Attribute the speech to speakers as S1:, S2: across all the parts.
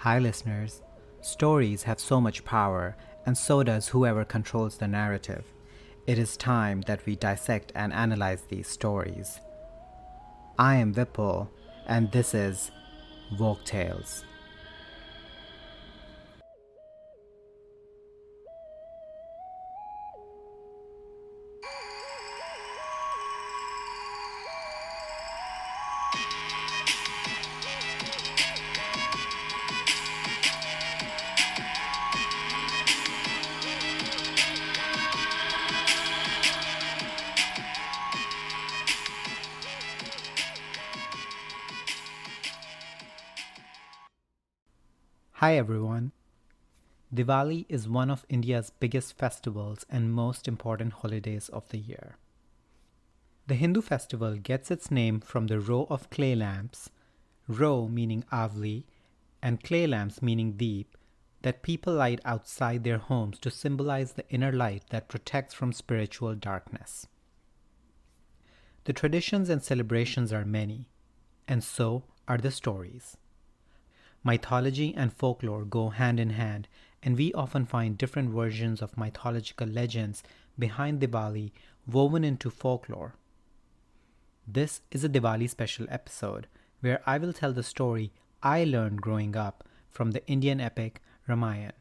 S1: Hi, listeners. Stories have so much power, and so does whoever controls the narrative. It is time that we dissect and analyze these stories. I am Vipul, and this is Folk Tales. Hi, everyone. Diwali is one of India's biggest festivals and most important holidays of the year. The Hindu festival gets its name from the row of clay lamps, row meaning avali, and clay lamps meaning deep, that people light outside their homes to symbolize the inner light that protects from spiritual darkness. The traditions and celebrations are many, and so are the stories. Mythology and folklore go hand in hand, and we often find different versions of mythological legends behind Diwali woven into folklore. This is a Diwali special episode where I will tell the story I learned growing up from the Indian epic Ramayan.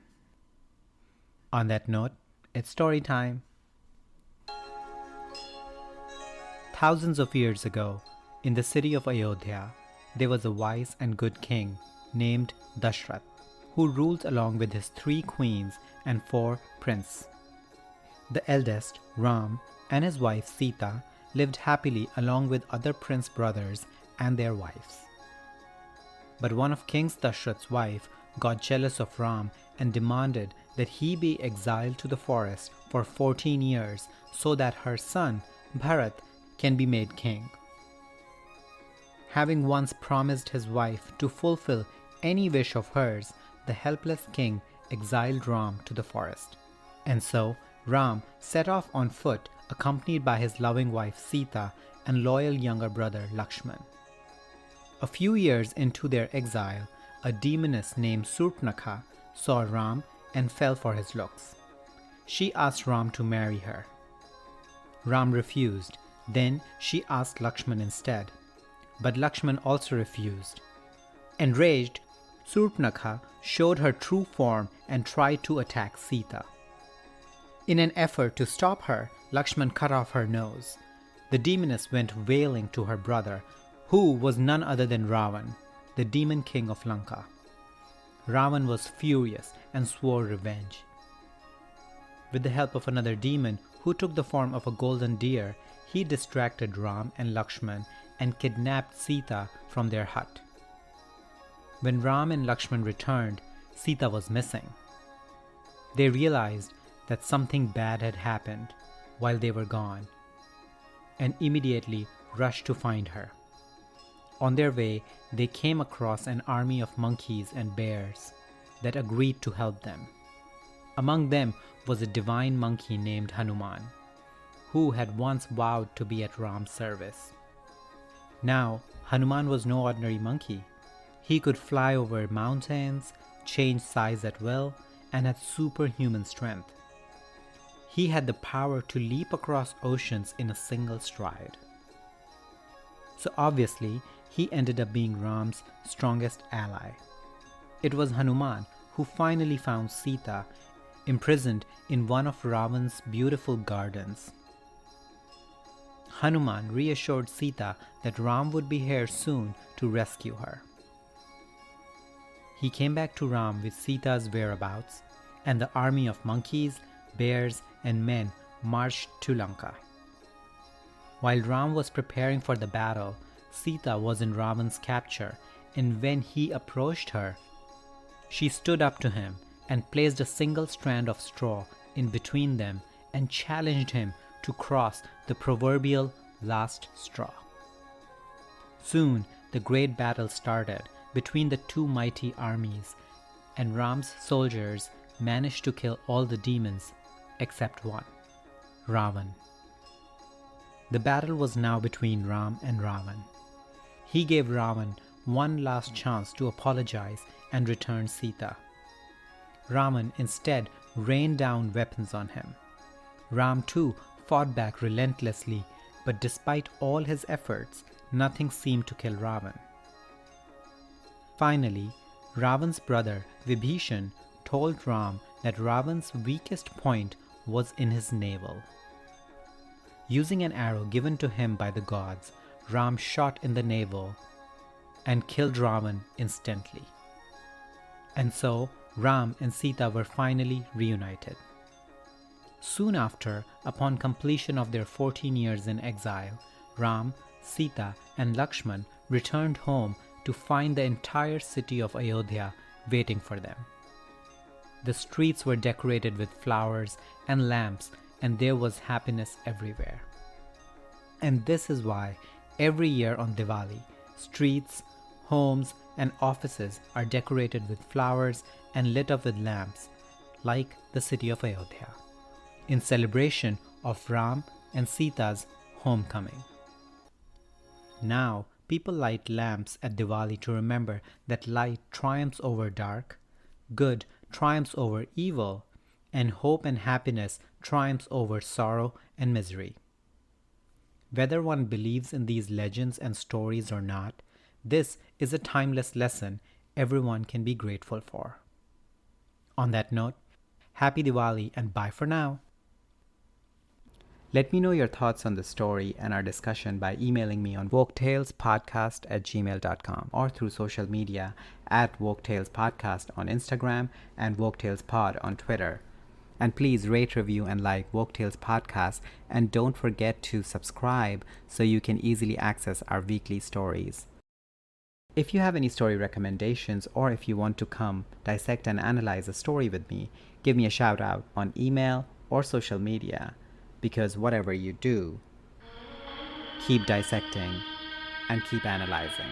S1: On that note, it's story time. Thousands of years ago, in the city of Ayodhya, there was a wise and good king named Dashrath, who ruled along with his 3 queens and 4 princes. The eldest, Ram, and his wife Sita lived happily along with other prince brothers and their wives. But one of King Dashrath's wife got jealous of Ram and demanded that he be exiled to the forest for 14 years so that her son, Bharat, can be made king. Having once promised his wife to fulfill any wish of hers, the helpless king exiled Ram to the forest. And so Ram set off on foot, accompanied by his loving wife Sita and loyal younger brother Lakshman. A few years into their exile, a demoness named Surpnakha saw Ram and fell for his looks. She asked Ram to marry her. Ram refused. Then she asked Lakshman instead. But Lakshman also refused. Enraged, Surpnakha showed her true form and tried to attack Sita. In an effort to stop her, Lakshman cut off her nose. The demoness went wailing to her brother, who was none other than Ravan, the demon king of Lanka. Ravan was furious and swore revenge. With the help of another demon, who took the form of a golden deer, he distracted Ram and Lakshman and kidnapped Sita from their hut. When Ram and Lakshman returned, Sita was missing. They realized that something bad had happened while they were gone, and immediately rushed to find her. On their way, they came across an army of monkeys and bears that agreed to help them. Among them was a divine monkey named Hanuman, who had once vowed to be at Ram's service. Now, Hanuman was no ordinary monkey. He could fly over mountains, change size at will, and had superhuman strength. He had the power to leap across oceans in a single stride. So obviously, he ended up being Ram's strongest ally. It was Hanuman who finally found Sita imprisoned in one of Ravan's beautiful gardens. Hanuman reassured Sita that Ram would be here soon to rescue her. He came back to Ram with Sita's whereabouts, and the army of monkeys, bears, and men marched to Lanka. While Ram was preparing for the battle, Sita was in Ravan's capture, and when he approached her, she stood up to him and placed a single strand of straw in between them and challenged him to cross the proverbial last straw. Soon the great battle started between the 2 mighty armies, and Ram's soldiers managed to kill all the demons except one, Ravan. The battle was now between Ram and Ravan. He gave Ravan one last chance to apologize and return Sita. Ravan instead rained down weapons on him. Ram too fought back relentlessly, but despite all his efforts, nothing seemed to kill Ravan. Finally, Ravan's brother Vibhishan told Ram that Ravan's weakest point was in his navel. Using an arrow given to him by the gods, Ram shot in the navel and killed Ravan instantly. And so Ram and Sita were finally reunited. Soon after, upon completion of their 14 years in exile, Ram, Sita, and Lakshman returned home to find the entire city of Ayodhya waiting for them. The streets were decorated with flowers and lamps, and there was happiness everywhere. And this is why every year on Diwali, streets, homes, and offices are decorated with flowers and lit up with lamps, like the city of Ayodhya, in celebration of Ram and Sita's homecoming. Now, people light lamps at Diwali to remember that light triumphs over dark, good triumphs over evil, and hope and happiness triumphs over sorrow and misery. Whether one believes in these legends and stories or not, this is a timeless lesson everyone can be grateful for. On that note, happy Diwali and bye for now. Let me know your thoughts on the story and our discussion by emailing me on woketalespodcast@gmail.com or through social media at woketalespodcast on Instagram and woketalespod on Twitter. And please rate, review, and like Woketales Podcast, and don't forget to subscribe so you can easily access our weekly stories. If you have any story recommendations, or if you want to come dissect and analyze a story with me, give me a shout out on email or social media, because whatever you do, keep dissecting and keep analyzing.